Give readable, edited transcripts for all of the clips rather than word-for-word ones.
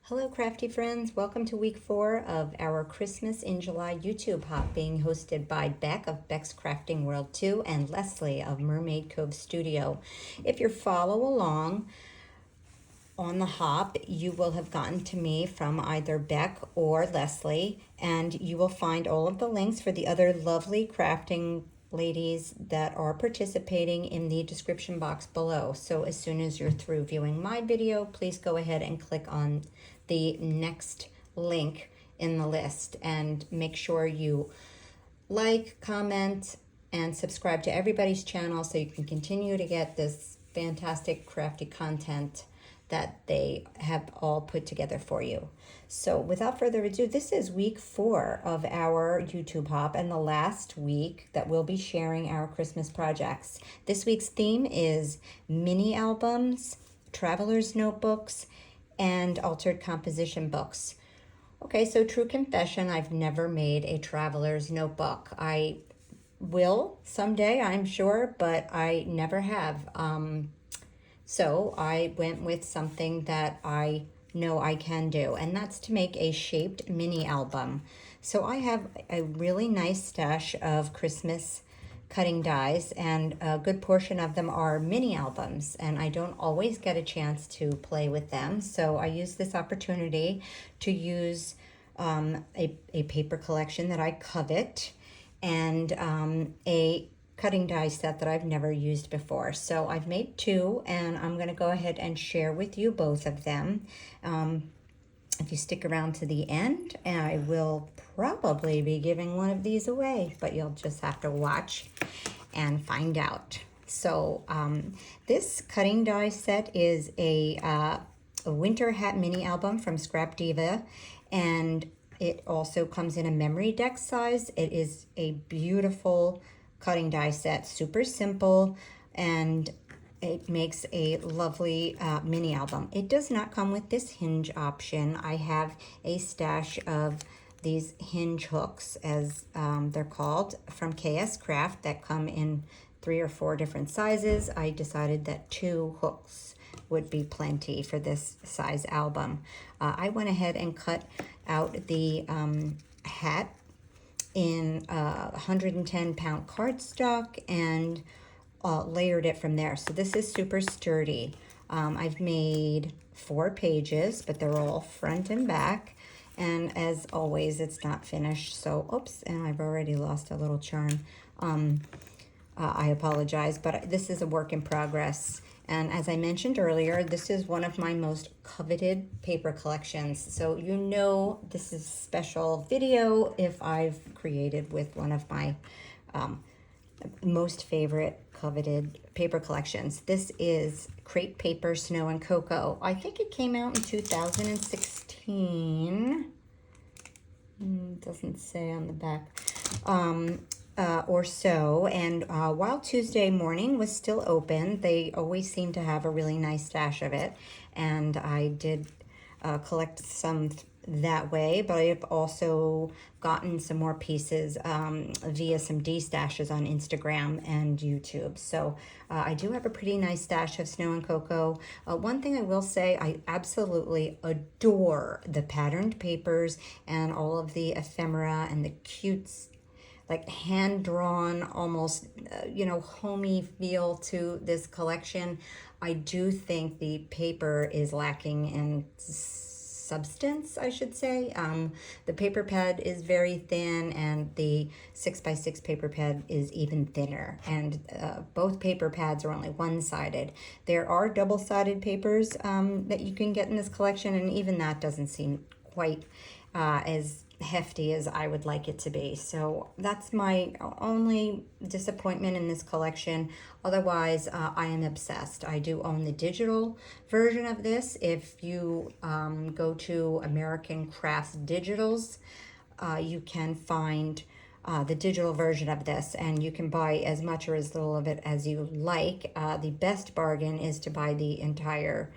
Hello, crafty friends. Welcome to week 4 of our Christmas in July YouTube hop, being hosted by Beck of Beck's Crafting World 2 and Leslie of Mermaid Cove Studio. If you follow along on the hop, you will have gotten to me from either Beck or Leslie, and you will find all of the links for the other lovely crafting ladies that are participating in the description box below. So as soon as you're through viewing my video, please go ahead and click on the next link in the list and make sure you like, comment, and subscribe to everybody's channel so you can continue to get this fantastic crafty content that they have all put together for you. So without further ado, this is week 4 of our YouTube hop and the last week that we'll be sharing our Christmas projects. This week's theme is mini albums, traveler's notebooks, and altered composition books. Okay, so true confession, I've never made a traveler's notebook. I will someday, I'm sure, but I never have. So I went with something that I know I can do, and that's to make a shaped mini album. So I have a really nice stash of Christmas cutting dies, and a good portion of them are mini albums, and I don't always get a chance to play with them. So I use this opportunity to use a paper collection that I covet and a cutting die set that I've never used before. So I've made 2, and I'm going to go ahead and share with you both of them. If you stick around to the end, I will probably be giving one of these away, but you'll just have to watch and find out. So this cutting die set is a winter hat mini album from Scrap Diva, and it also comes in a memory deck size. It is a beautiful cutting die set, super simple, and it makes a lovely mini album. It does not come with this hinge option. I have a stash of these hinge hooks, as they're called, from KS Craft that come in 3 or 4 different sizes. I decided that 2 hooks would be plenty for this size album. I went ahead and cut out the hat in 110-pound cardstock and layered it from there. So this is super sturdy. I've made 4 pages, but they're all front and back. And as always, it's not finished. So, oops, and I've already lost a little charm. I apologize, but this is a work in progress. And as I mentioned earlier, this is one of my most coveted paper collections. So you know this is a special video if I've created with one of my most favorite coveted paper collections. This is Crepe Paper Snow and Cocoa. I think it came out in 2016. Doesn't say on the back. Or so, and while Tuesday morning was still open, they always seem to have a really nice stash of it, and I did collect some that way, but I've also gotten some more pieces via some D-stashes on Instagram and YouTube. So I do have a pretty nice stash of Snow and Cocoa. One thing I will say, I absolutely adore the patterned papers and all of the ephemera and the cute, like hand-drawn, almost, homey feel to this collection. I do think the paper is lacking in substance, I should say. The paper pad is very thin, and the 6x6 paper pad is even thinner. And both paper pads are only one-sided. There are double-sided papers that you can get in this collection, and even that doesn't seem quite as hefty as I would like it to be. So that's my only disappointment in this collection. Otherwise, I am obsessed. I do own the digital version of this. If you go to American Crafts Digitals, you can find the digital version of this, and you can buy as much or as little of it as you like. The best bargain is to buy the entire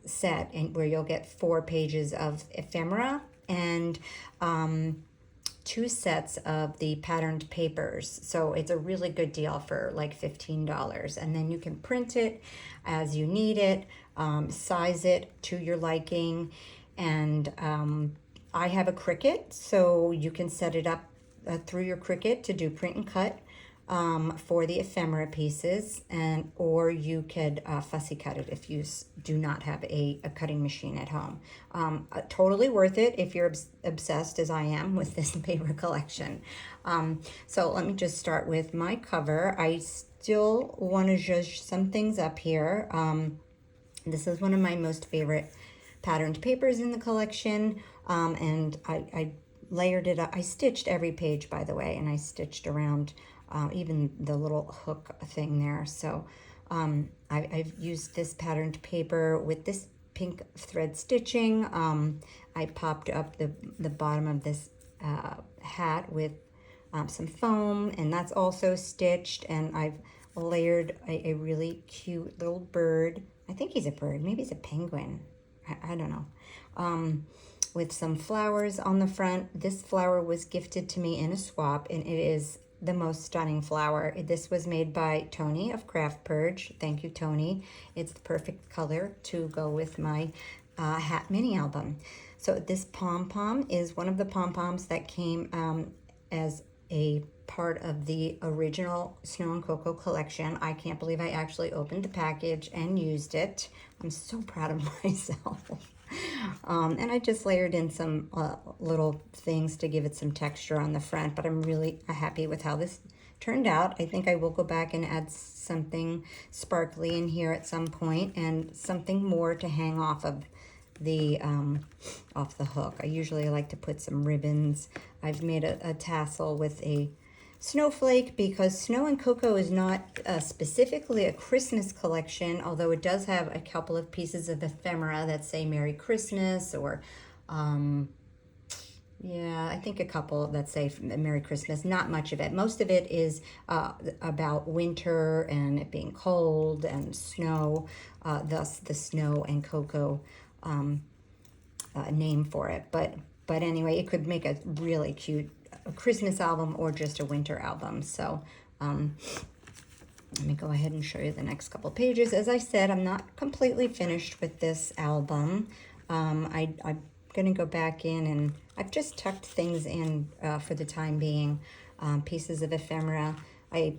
set, and where you'll get 4 pages of ephemera and 2 sets of the patterned papers. So it's a really good deal for like $15. And then you can print it as you need it, size it to your liking, And I have a Cricut, so you can set it up through your Cricut to do print and cut for the ephemera pieces, and or you could fussy cut it if you do not have a cutting machine at home. Totally worth it if you're obsessed as I am with this paper collection. So let me just start with my cover. I still want to zhuzh some things up here. This is one of my most favorite patterned papers in the collection, and I layered it up. I stitched every page, by the way, and I stitched around even the little hook thing there. So I've used this patterned paper with this pink thread stitching. I popped up the bottom of this hat with some foam, and that's also stitched, and I've layered a really cute little bird. I think he's a bird, maybe he's a penguin. I don't know. With some flowers on the front. This flower was gifted to me in a swap, and it is the most stunning flower. This was made by Tony of Craft Purge. Thank you, Tony. It's the perfect color to go with my hat mini album. So this pom-pom is one of the pom-poms that came as a part of the original Snow and Cocoa collection. I can't believe I actually opened the package and used it. I'm so proud of myself. And I just layered in some little things to give it some texture on the front, but I'm really happy with how this turned out. I think I will go back and add something sparkly in here at some point, and something more to hang off of the hook. I usually like to put some ribbons. I've made a tassel with a snowflake because Snow and Cocoa is not specifically a Christmas collection, although it does have a couple of pieces of ephemera that say Merry Christmas, or yeah, I think a couple that say Merry Christmas. Not much of it. Most of it is about winter and it being cold and snow, thus the Snow and Cocoa name for it. But anyway, it could make a really cute Christmas album or just a winter album. So let me go ahead and show you the next couple pages. As I said, I'm not completely finished with this album. I'm going to go back in, and I've just tucked things in for the time being, pieces of ephemera. I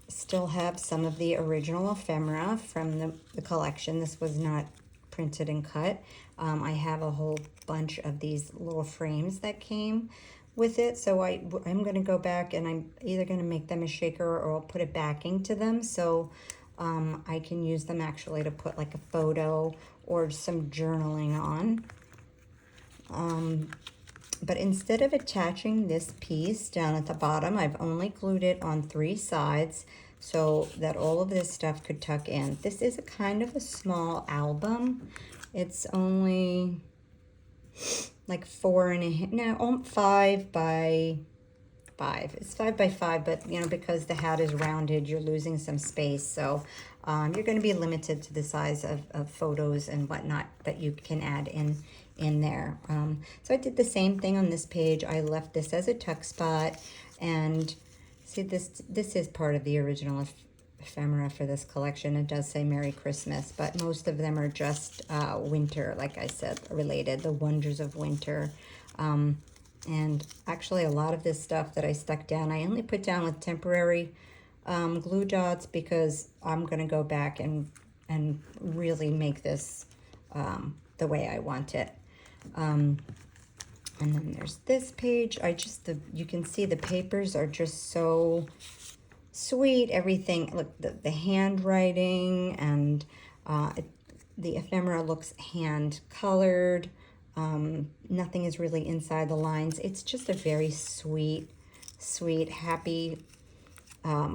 still have some of the original ephemera from the collection. This was not printed and cut. I have a whole bunch of these little frames that came with it, so I'm going to go back, and I'm either going to make them a shaker or I'll put a backing to them, so I can use them actually to put like a photo or some journaling on. But instead of attaching this piece down at the bottom, I've only glued it on 3 sides so that all of this stuff could tuck in. This is a kind of a small album. It's only like 5 by 5. It's 5 by 5, but you know, because the hat is rounded, you're losing some space. So you're going to be limited to the size of photos and whatnot that you can add in there. So I did the same thing on this page. I left this as a tuck spot, and see, this is part of the original ephemera for this collection. It does say Merry Christmas, but most of them are just winter, like I said, related, the wonders of winter. And actually a lot of this stuff that I stuck down, I only put down with temporary glue dots because I'm going to go back and really make this the way I want it. And then there's this page. You can see the papers are just so sweet. Everything, look, the handwriting and the ephemera looks hand colored. Nothing is really inside the lines. It's just a very sweet, happy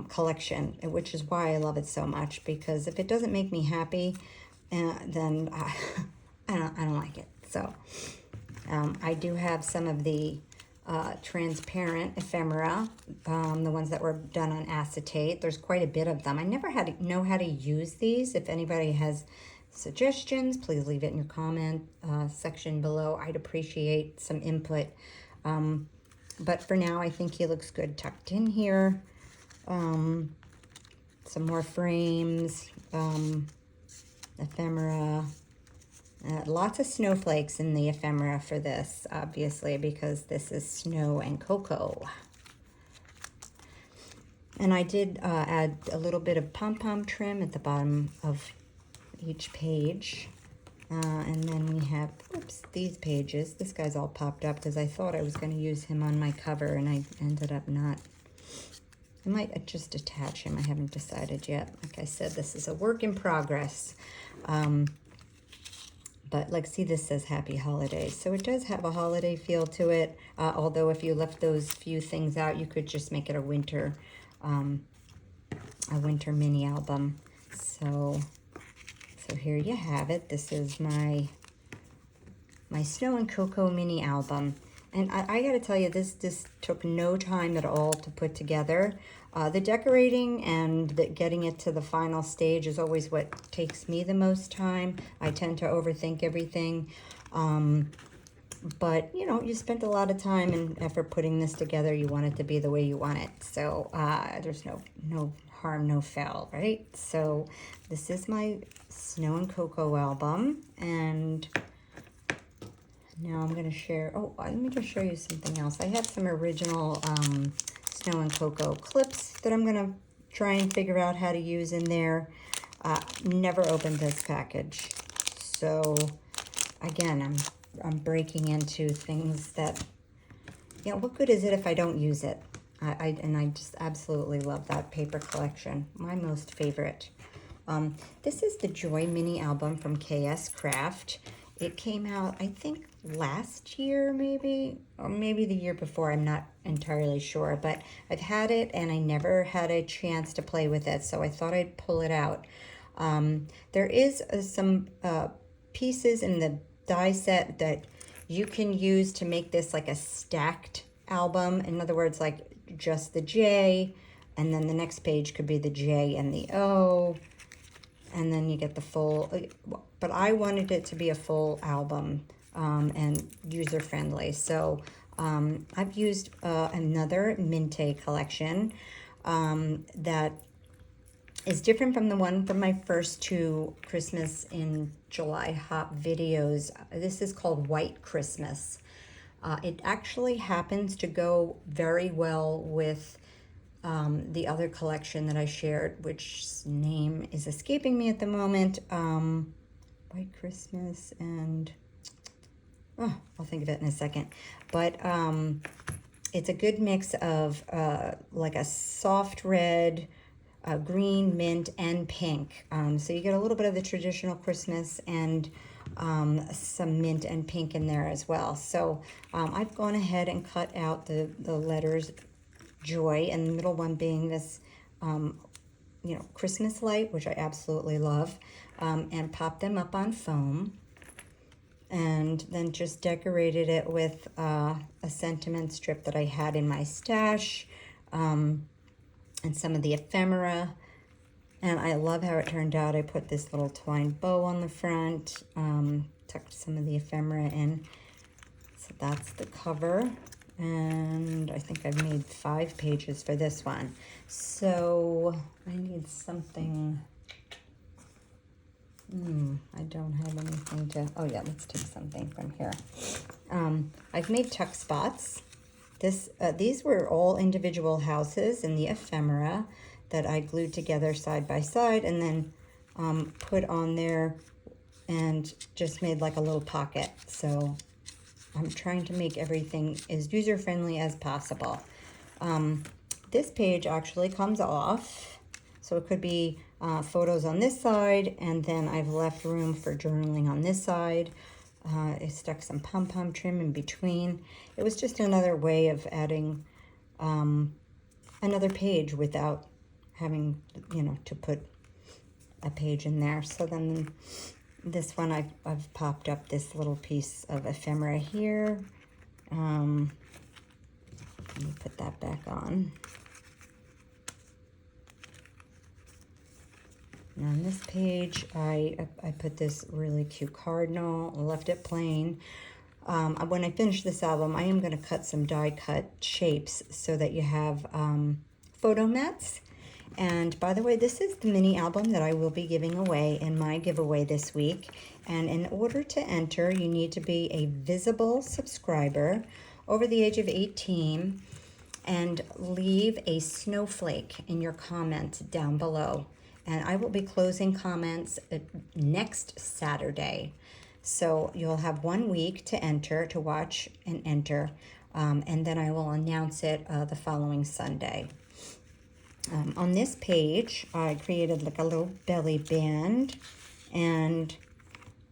collection, which is why I love it so much, because if it doesn't make me happy, then I don't like it. So I do have some of the transparent ephemera, the ones that were done on acetate. There's quite a bit of them. I never know how to use these. If anybody has suggestions, please leave it in your comment section below. I'd appreciate some input. But for now, I think he looks good tucked in here. Some more frames, ephemera. Lots of snowflakes in the ephemera for this, obviously, because this is snow and cocoa. And I did add a little bit of pom-pom trim at the bottom of each page. And then we have, oops, these pages. This guy's all popped up because I thought I was going to use him on my cover, and I ended up not. I might just attach him. I haven't decided yet. Like I said, this is a work in progress. But like, see, this says Happy Holidays. So it does have a holiday feel to it. Although if you left those few things out, you could just make it a winter mini album. So here you have it. This is my Snow and Cocoa mini album. And I got to tell you, this took no time at all to put together. The decorating and getting it to the final stage is always what takes me the most time. I tend to overthink everything. But, you know, you spent a lot of time and effort putting this together. You want it to be the way you want it. So there's no harm, no foul, right? So this is my Snow and Cocoa album. And now I'm going to share, let me just show you something else. I have some original Snow and Cocoa clips that I'm going to try and figure out how to use in there. Never opened this package. So again, I'm breaking into things that, you know, what good is it if I don't use it? And I just absolutely love that paper collection. My most favorite. This is the Joy mini album from KS Craft. It came out, I think, last year maybe, or maybe the year before. I'm not entirely sure, but I've had it and I never had a chance to play with it, so I thought I'd pull it out. There is some pieces in the die set that you can use to make this like a stacked album. In other words, like just the J, and then the next page could be the J and the O, and then you get the full, but I wanted it to be a full album and user-friendly. So I've used another Minte collection that is different from the one from my first two Christmas in July Hop videos. This is called White Christmas. It actually happens to go very well with the other collection that I shared, which name is escaping me at the moment. White Christmas and, I'll think of it in a second. But it's a good mix of like a soft red, green, mint, and pink. So you get a little bit of the traditional Christmas and some mint and pink in there as well. So I've gone ahead and cut out the letters Joy, and the middle one being this, Christmas light, which I absolutely love, and popped them up on foam, and then just decorated it with a sentiment strip that I had in my stash, and some of the ephemera. And I love how it turned out. I put this little twine bow on the front, tucked some of the ephemera in. So that's the cover. And I think I've made 5 pages for this one. So I need something. I don't have anything to, let's take something from here. I've made tuck spots. These were all individual houses in the ephemera that I glued together side by side and then put on there and just made like a little pocket. So I'm trying to make everything as user-friendly as possible. This page actually comes off, so it could be photos on this side, and then I've left room for journaling on this side. I stuck some pom-pom trim in between. It was just another way of adding another page without having, to put a page in there. So then this one, I've popped up this little piece of ephemera here. Let me put that back on. And on this page, I put this really cute cardinal. I left it plain. When I finish this album, I am going to cut some die cut shapes so that you have photo mats. And by the way, this is the mini album that I will be giving away in my giveaway this week. And in order to enter, you need to be a visible subscriber over the age of 18 and leave a snowflake in your comment down below. And I will be closing comments next Saturday. So you'll have 1 week to enter, to watch and enter. And then I will announce it the following Sunday. On this page, I created like a little belly band and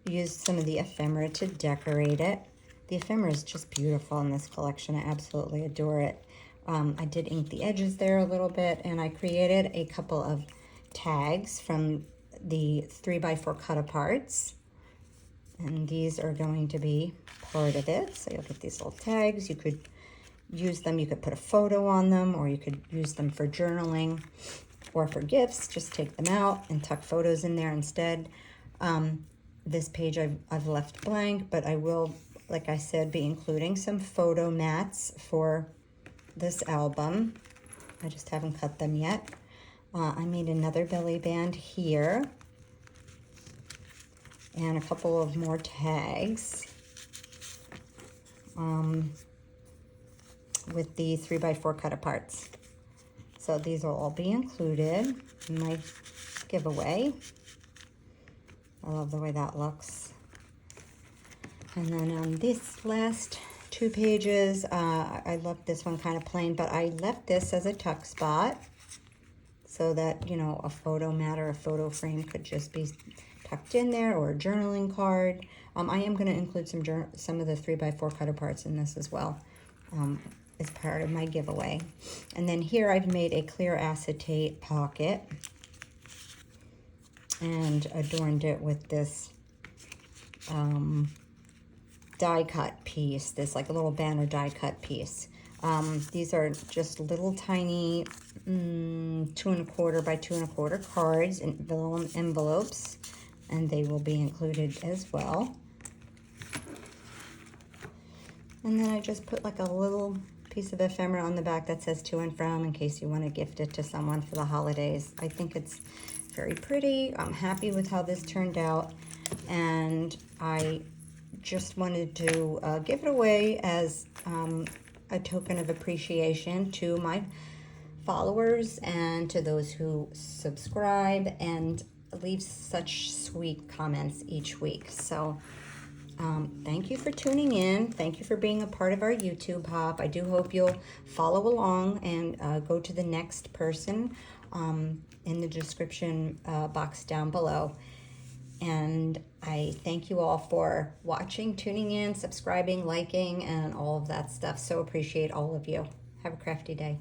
used some of the ephemera to decorate it. The ephemera is just beautiful in this collection. I absolutely adore it. I did ink the edges there a little bit, and I created a couple of tags from the 3x4 cut-aparts. And these are going to be part of it. So you'll get these little tags. You could use them, you could put a photo on them, or you could use them for journaling or for gifts. Just take them out and tuck photos in there instead. This page I've left blank, but I will, like I said, be including some photo mats for this album. I just haven't cut them yet. I made another belly band here and a couple of more tags with the 3x4 cut-aparts. So these will all be included in my giveaway. I love the way that looks. And then on this last 2 pages, I left this one kind of plain, but I left this as a tuck spot so that, you know, a photo mat or a photo frame could just be tucked in there, or a journaling card. I am going to include some of the 3x4 cut-aparts in this as well, as part of my giveaway. And then here I've made a clear acetate pocket and adorned it with this die cut piece, this like a little banner die cut piece. These are just little tiny 2¼ by 2¼ cards in vellum envelopes, and they will be included as well. And then I just put like a little piece of ephemera on the back that says to and from, in case you want to gift it to someone for the holidays. I think it's very pretty. I'm happy with how this turned out, and I just wanted to give it away as a token of appreciation to my followers and to those who subscribe and leave such sweet comments each week. So thank you for tuning in. Thank you for being a part of our YouTube hop. I do hope you'll follow along and go to the next person in the description box down below. And I thank you all for watching, tuning in, subscribing, liking, and all of that stuff. So appreciate all of you. Have a crafty day.